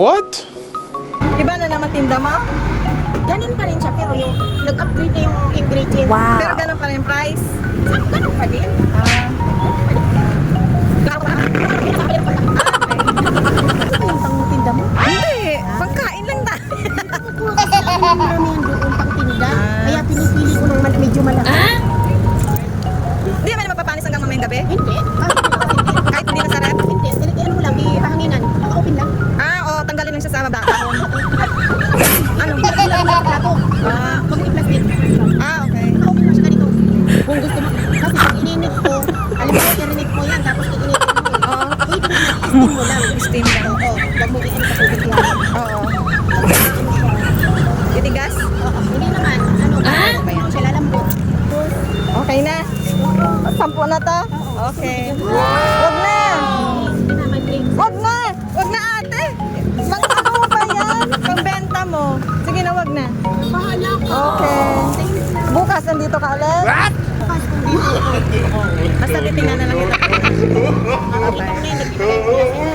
What? Iba na naman tinda mo? Ganun pa rin siya, pero yung nag-upgrade na yung ingredients. Pero ganun pa rin yung price? Ganun pa din. Ano yung pang-tinda mo? Hindi, pagkain lang na. Marami yan doon pang-tinda. Kaya pinipili ko ng medyo malaki. Hindi naman mapapanis hanggang mamayang gabi? Hindi. Kahit hindi masarap? Hindi. Ano mo lang, ipahanginan. Maka-open lang. Tanggalin lang siya sa dahon. Ano? Ilan lang plato. Huwag may plastic. Okay. Maka-open lang siya ganito. Kung gusto mo. Kasi pag ininit ko, alam mo, i-renit mo yan. Tapos iinit mo. Pwede mo steam mo lang. Steam lang. Oo. Huwag mo i-init sa tubig lang. Oo. Titigas? Hindi naman. Ano siya lalambot. Okay na. 10 na to? Okay. Wag na. Hindi na mag-drink. Wag na. Wag na ate. Ano mo pa yan? Pangbenta mo. Sige na, wag na. Bahala ko. Okay. Bukas nandito ka ulit? What? Basta titingnan na lang ito. Bye.